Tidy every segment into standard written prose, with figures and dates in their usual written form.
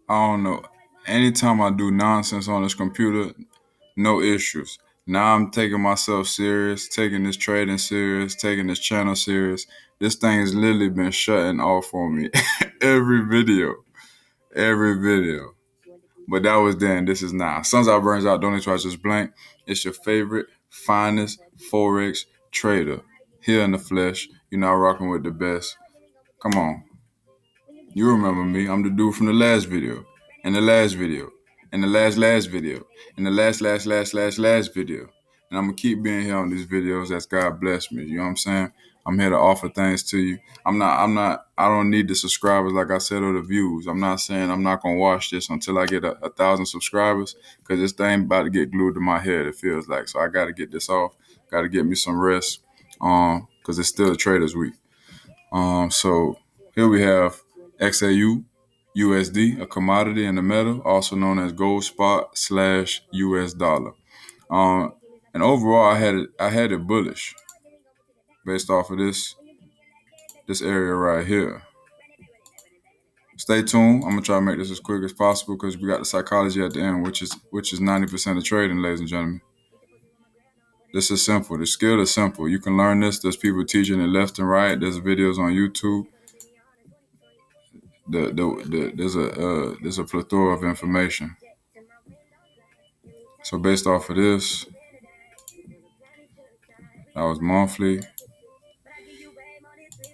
I don't know. Anytime I do nonsense on this computer, no issues. Now I'm taking myself serious, taking this trading serious, taking this channel serious. This thing has literally been shutting off on me every video. Every video. But that was then. This is now. Sons out, burns out. Don't need to watch this blank. It's your favorite, finest Forex trader here in the flesh. You're not rocking with the best. Come on. You remember me. I'm the dude from the last video. And the last video. And the last video. And the last video. And I'm going to keep being here on these videos as God bless me. You know what I'm saying? I'm here to offer things to you. I don't need the subscribers, like I said, or the views. I'm not saying I'm not going to watch this until I get 1,000 subscribers, because this thing about to get glued to my head, it feels like. So I got to get this off. Got to get me some rest, because it's still a Traders Week. So here we have XAU, USD, a commodity and a metal, also known as gold spot / US dollar. And overall, I had it bullish based off of this area right here. Stay tuned. I'm gonna try to make this as quick as possible because we got the psychology at the end, which is 90% of trading, ladies and gentlemen. This is simple. The skill is simple. You can learn this. There's people teaching it left and right. There's videos on YouTube. There's a plethora of information. So based off of this, that was monthly,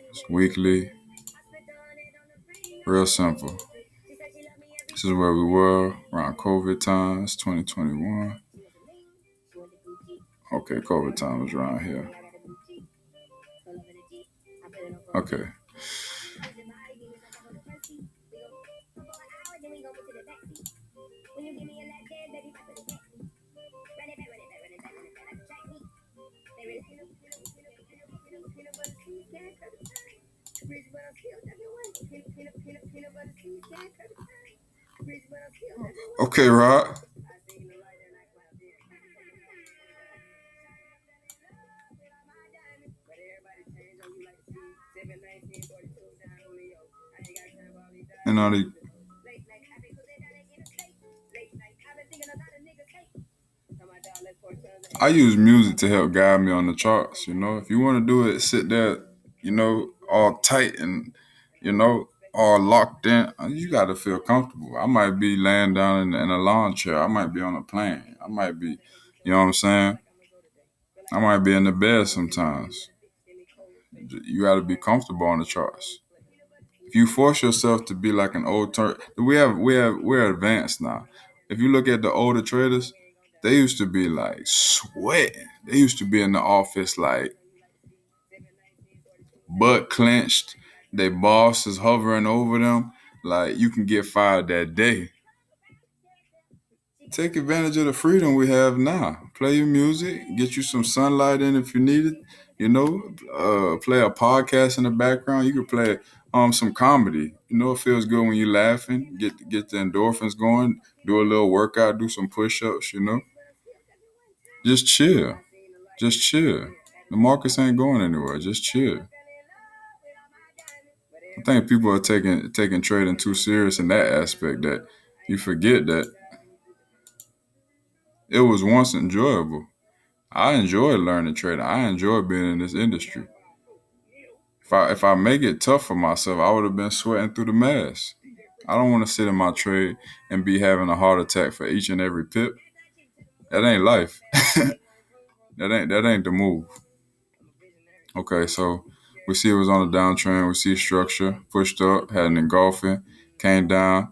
it's weekly, real simple. This is where we were around COVID times, 2021. Okay, COVID time was around here. Okay. Okay, Rod. And all the I use music to help guide me on the charts. You know, if you want to do it, sit there, you know, all tight and, you know, all locked in. You got to feel comfortable. I might be laying down in a lawn chair. I might be on a plane. I might be, you know what I'm saying? I might be in the bed sometimes. You got to be comfortable on the charts. If you force yourself to be like an old we're advanced now. If you look at the older traders, they used to be like sweating. They used to be in the office like butt clenched. Their boss is hovering over them. Like you can get fired that day. Take advantage of the freedom we have now. Play your music, get you some sunlight in if you need it. You know, play a podcast in the background. You could play some comedy. You know, it feels good when you're laughing. Get the endorphins going. Do a little workout. Do some push-ups. You know, just chill. Just chill. The markets ain't going anywhere. Just chill. I think people are taking trading too serious in that aspect that you forget that it was once enjoyable. I enjoy learning trading. I enjoy being in this industry. If I make it tough for myself, I would have been sweating through the mask. I don't want to sit in my trade and be having a heart attack for each and every pip. That ain't life. that ain't the move. Okay, so we see it was on a downtrend. We see structure, pushed up, had an engulfing, came down,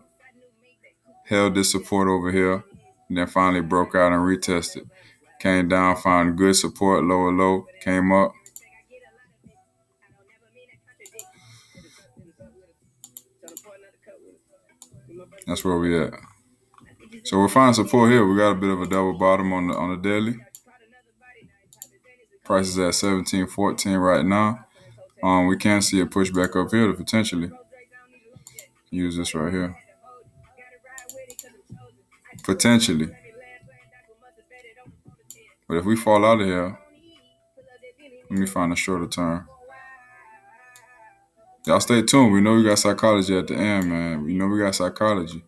held this support over here, and then finally broke out and retested. Came down, found good support, lower low, came up. That's where we at. So we're finding support here. We got a bit of a double bottom on the daily. Price is at 17.14 right now. We can see a pushback up here to potentially use this right here. Potentially. But if we fall out of here, let me find a shorter term. Y'all stay tuned. We know we got psychology at the end, man. We know we got psychology.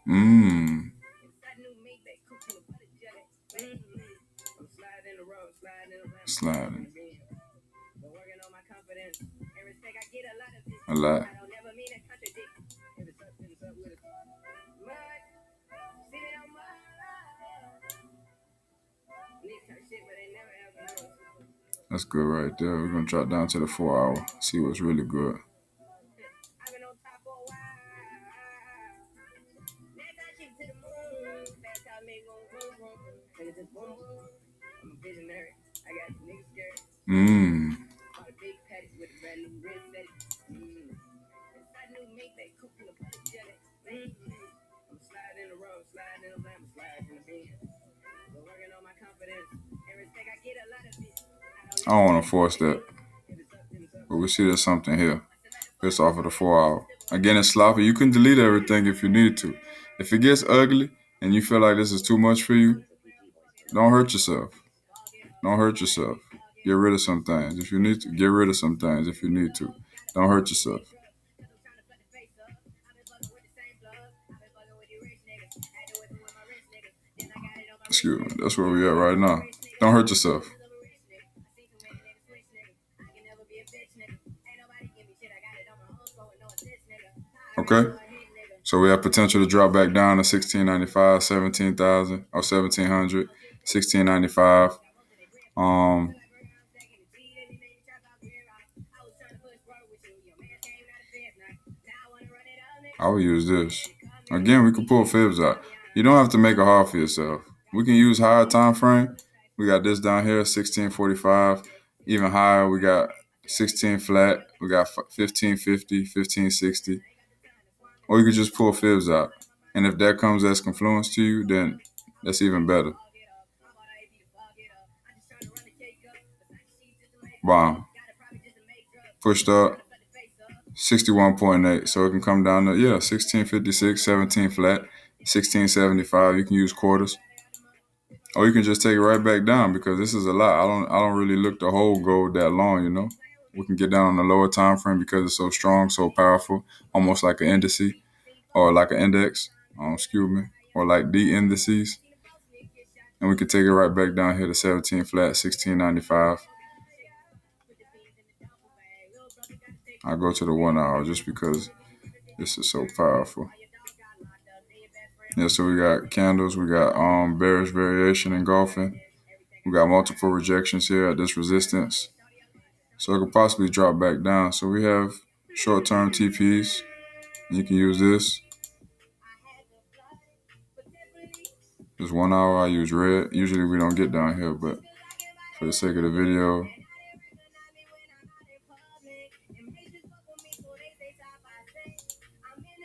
Mmm. Sliding. A lot. That's good right there. We're gonna drop down to the 4 hour. See what's really good. Mmm. I don't want to force that, but we see there's something here. Based off of the 4 hour. Again, it's sloppy. You can delete everything if you need to. If it gets ugly and you feel like this is too much for you, don't hurt yourself. Don't hurt yourself. Get rid of some things if you need to. Get rid of some things if you need to. Don't hurt yourself. Excuse me. That's where we at right now. Don't hurt yourself. Okay? So we have potential to drop back down to 1695, 17,000 or 1700, 1695. I would use this. Again, we can pull fibs out. You don't have to make it hard for yourself. We can use higher time frame. We got this down here, 1645. Even higher, we got 16 flat. We got 1550, 1560. Or you could just pull fibs out. And if that comes as confluence to you, then that's even better. Wow. Pushed up 61.8. So it can come down to, 1656, 17 flat, 1675. You can use quarters. Or you can just take it right back down because this is a lot. I don't really look to hold gold that long, you know. We can get down on the lower time frame because it's so strong, so powerful, almost like an indice or like an index, or like D indices. And we can take it right back down here to 17 flat, 1695. I go to the 1 hour just because this is so powerful. Yeah, so we got candles, we got bearish variation engulfing. We got multiple rejections here at this resistance. So it could possibly drop back down. So we have short-term TPs. You can use this. This 1 hour, I use red. Usually we don't get down here, but for the sake of the video,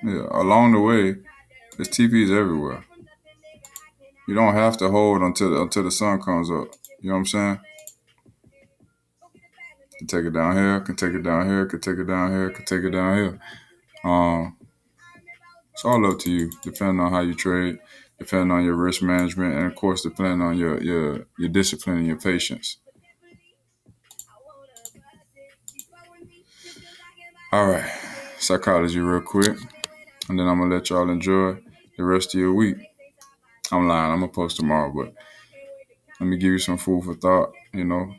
yeah, along the way, there's TPs everywhere. You don't have to hold until the sun comes up. You know what I'm saying? Can take it down here, can take it down here, can take it down here, can take it down here. It's all up to you, depending on how you trade, depending on your risk management, and of course, depending on your discipline and your patience. All right, psychology real quick, and then I'm gonna let y'all enjoy the rest of your week. I'm lying, I'm gonna post tomorrow, but let me give you some food for thought, you know.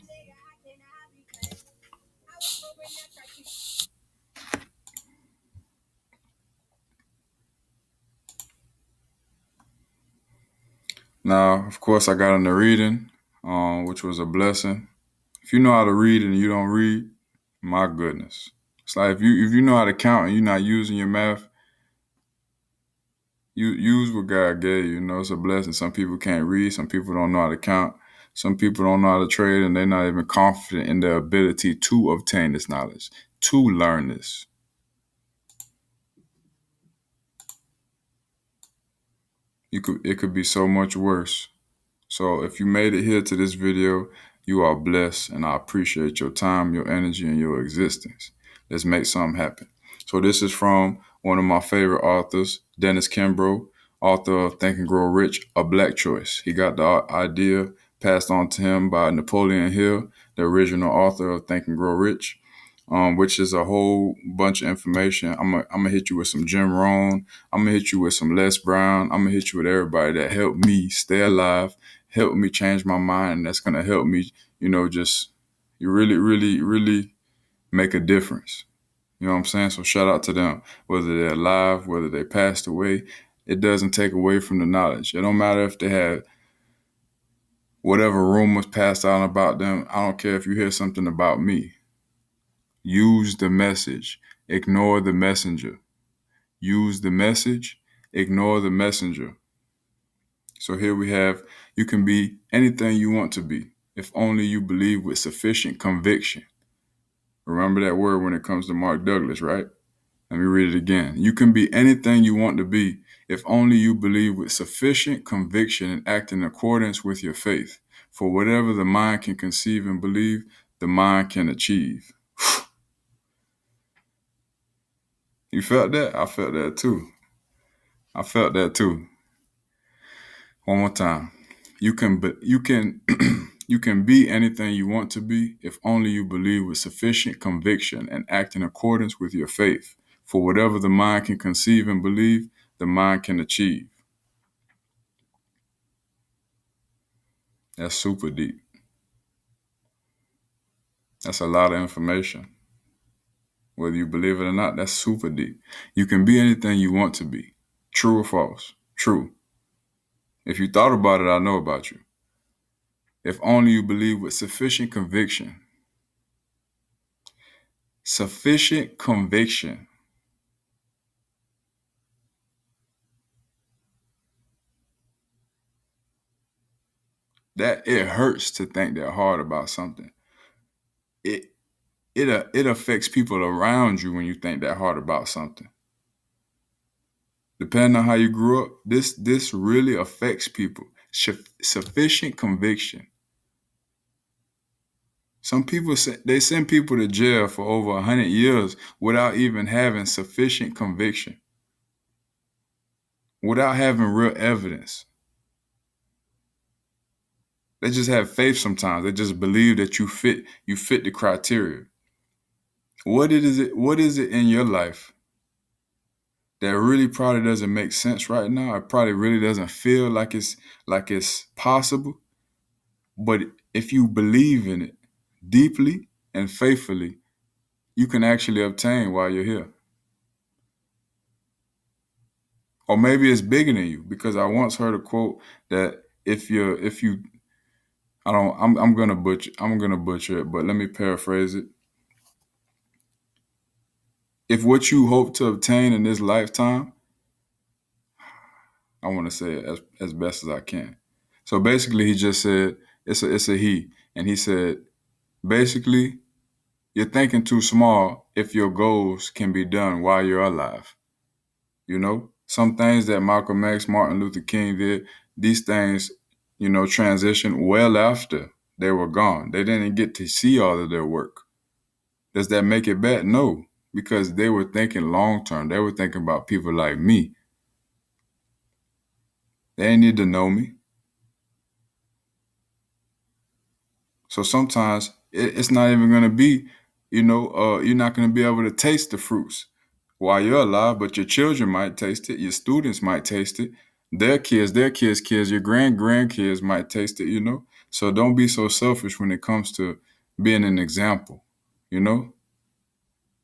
Now, of course, I got into reading, which was a blessing. If you know how to read and you don't read, my goodness. It's like if you know how to count and you're not using your math, you use what God gave you. You know, it's a blessing. Some people can't read. Some people don't know how to count. Some people don't know how to trade, and they're not even confident in their ability to obtain this knowledge, to learn this. It could be so much worse. So if you made it here to this video, you are blessed, and I appreciate your time, your energy, and your existence. Let's make something happen. So this is from one of my favorite authors, Dennis Kimbro, author of Think and Grow Rich, A Black Choice. He got the idea passed on to him by Napoleon Hill, the original author of Think and Grow Rich, which is a whole bunch of information. I'm gonna hit you with some Jim Rohn. I'm gonna hit you with some Les Brown. I'm gonna hit you with everybody that helped me stay alive, helped me change my mind, and that's gonna help me, just you really, really, really make a difference. You know what I'm saying? So shout out to them, whether they're alive, whether they passed away. It doesn't take away from the knowledge. It don't matter if they had whatever rumors passed out about them. I don't care if you hear something about me. Use the message. Ignore the messenger. Use the message. Ignore the messenger. So here we have, you can be anything you want to be, if only you believe with sufficient conviction. Remember that word when it comes to Mark Douglas, right? Let me read it again. You can be anything you want to be if only you believe with sufficient conviction and act in accordance with your faith. For whatever the mind can conceive and believe, the mind can achieve. You felt that? I felt that too. I felt that too. One more time. You can you can be anything you want to be if only you believe with sufficient conviction and act in accordance with your faith. For whatever the mind can conceive and believe, the mind can achieve. That's super deep. That's a lot of information. Whether you believe it or not, that's super deep. You can be anything you want to be. True or false? True. If you thought about it, I know about you. If only you believe with sufficient conviction. Sufficient conviction. That it hurts to think that hard about something. It affects people around you when you think that hard about something. Depending on how you grew up, this really affects people. Sufficient conviction. Some people they send people to jail for over 100 years without even having sufficient conviction, without having real evidence. They just have faith sometimes. They just believe that you fit the criteria. What is it in your life that really probably doesn't make sense right now? It probably really doesn't feel like it's possible. But if you believe in it deeply and faithfully, you can actually obtain while you're here. Or maybe it's bigger than you, because I once heard a quote that if you I don't I'm gonna butcher it, but let me paraphrase it. If what you hope to obtain in this lifetime, I want to say it as best as I can. So basically, he just said it's a he, and he said basically you're thinking too small if your goals can be done while you're alive. Some things that Malcolm X, Martin Luther King did, these things, transitioned well after they were gone. They didn't get to see all of their work. Does that make it bad? No, because they were thinking long term. They were thinking about people like me. They didn't need to know me. So sometimes it's not even going to be, you're not going to be able to taste the fruits while you're alive, but your children might taste it. Your students might taste it. Their kids, kids, your grandkids might taste it. So don't be so selfish when it comes to being an example,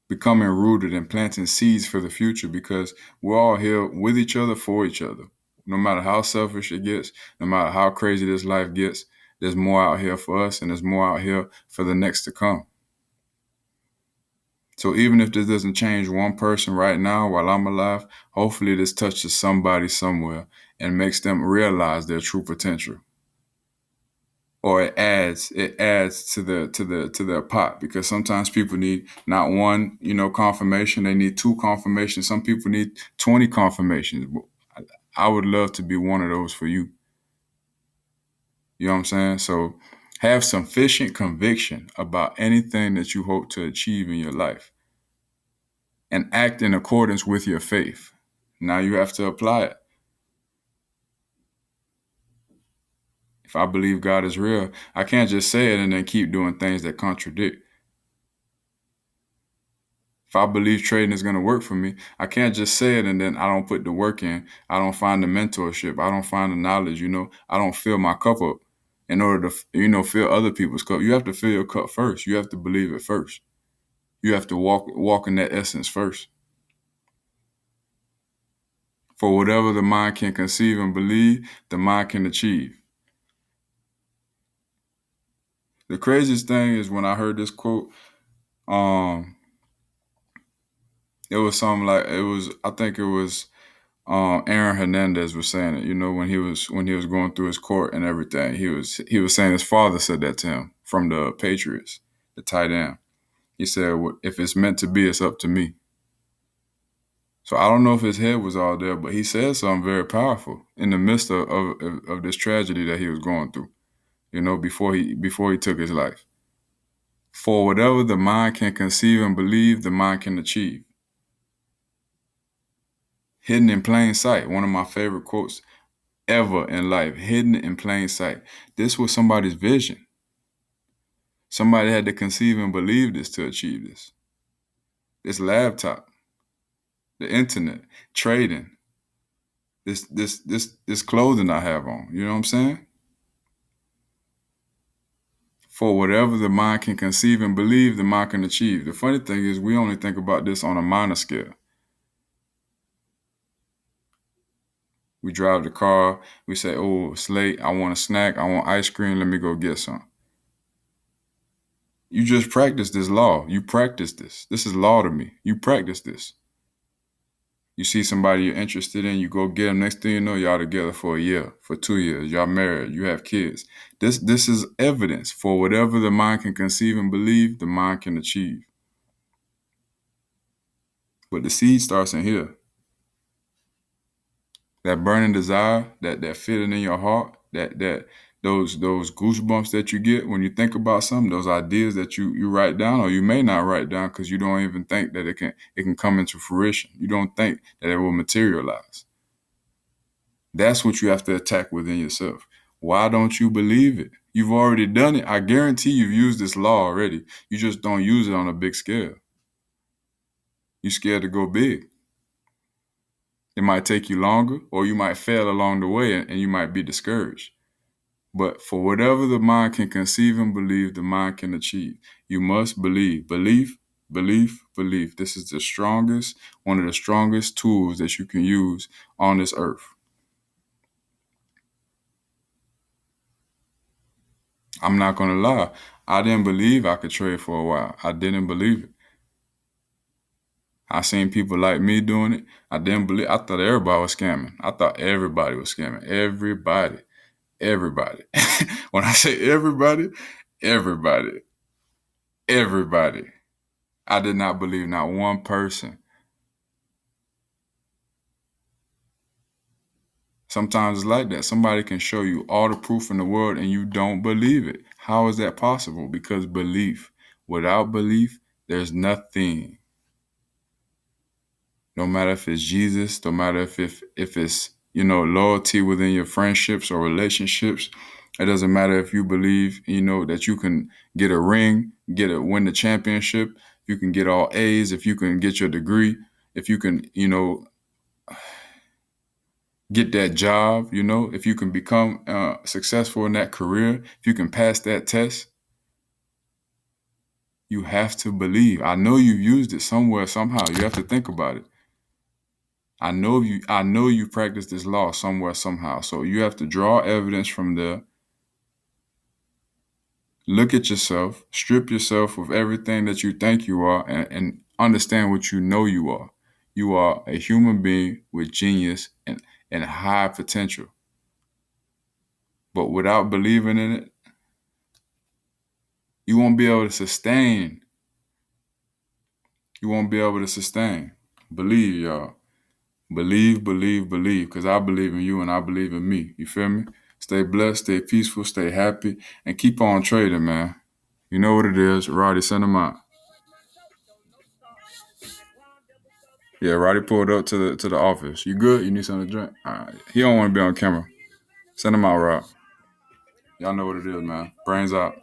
becoming rooted and planting seeds for the future, because we're all here with each other, for each other. No matter how selfish it gets, no matter how crazy this life gets, there's more out here for us, and there's more out here for the next to come. So even if this doesn't change one person right now while I'm alive, hopefully this touches somebody somewhere and makes them realize their true potential. Or it adds to their pot, because sometimes people need not one, confirmation. They need 2 confirmations. Some people need 20 confirmations. I would love to be one of those for you. You know what I'm saying? So have sufficient conviction about anything that you hope to achieve in your life and act in accordance with your faith. Now you have to apply it. If I believe God is real, I can't just say it and then keep doing things that contradict. If I believe trading is going to work for me, I can't just say it and then I don't put the work in. I don't find the mentorship. I don't find the knowledge, I don't fill my cup up in order to, fill other people's cup. You have to fill your cup first. You have to believe it first. You have to walk in that essence first. For whatever the mind can conceive and believe, the mind can achieve. The craziest thing is when I heard this quote, um, it was something like I think it was Aaron Hernandez was saying it, when he was going through his court and everything. He was saying his father said that to him from the Patriots, the tight end. He said, "Well, if it's meant to be, it's up to me." So I don't know if his head was all there, but he said something very powerful in the midst of this tragedy that he was going through. Before he took his life. For whatever the mind can conceive and believe, the mind can achieve. Hidden in plain sight, one of my favorite quotes ever in life, hidden in plain sight. This was somebody's vision. Somebody had to conceive and believe this to achieve this. This laptop, the internet, trading, this clothing I have on. You know what I'm saying? For whatever the mind can conceive and believe, the mind can achieve. The funny thing is we only think about this on a minor scale. We drive the car, we say, oh, it's late, I want a snack, I want ice cream, let me go get some. You just practice this law. You practice this. This is law to me. You practice this. You see somebody you're interested in, you go get them. Next thing you know, y'all together for a year, for 2 years. Y'all married, you have kids. This is evidence for whatever the mind can conceive and believe, the mind can achieve. But the seed starts in here. That burning desire, that feeling in your heart, that those goosebumps that you get when you think about something, those ideas that you write down, or you may not write down because you don't even think that it can come into fruition. You don't think that it will materialize. That's what you have to attack within yourself. Why don't you believe it? You've already done it. I guarantee you've used this law already. You just don't use it on a big scale. You're scared to go big. It might take you longer, or you might fail along the way and you might be discouraged. But for whatever the mind can conceive and believe, the mind can achieve. You must believe. Belief, belief, belief. This is one of the strongest tools that you can use on this earth. I'm not going to lie. I didn't believe I could trade for a while. I didn't believe it. I seen people like me doing it. I didn't believe. I thought everybody was scamming. I thought everybody was scamming. Everybody. Everybody. When I say everybody, everybody. Everybody. I did not believe not one person. Sometimes it's like that. Somebody can show you all the proof in the world and you don't believe it. How is that possible? Because belief. Without belief, there's nothing. No matter if it's Jesus, no matter if it's, loyalty within your friendships or relationships. It doesn't matter if you believe, that you can get a ring, win the championship, you can get all A's, if you can get your degree, if you can, get that job, if you can become successful in that career, if you can pass that test, you have to believe. I know you've used it somewhere, somehow. You have to think about it. I know you practice this law somewhere, somehow. So you have to draw evidence from there. Look at yourself, strip yourself of everything that you think you are, and understand what you know you are. You are a human being with genius and high potential. But without believing in it, you won't be able to sustain. You won't be able to sustain. Believe, y'all. Believe, believe, believe. Because I believe in you and I believe in me. You feel me? Stay blessed, stay peaceful, stay happy, and keep on trading, man. You know what it is. Roddy, send them out. Yeah, Roddy pulled up to the office. You good? You need something to drink? All right. He don't want to be on camera. Send him out, Rod. Y'all know what it is, man. Brains out.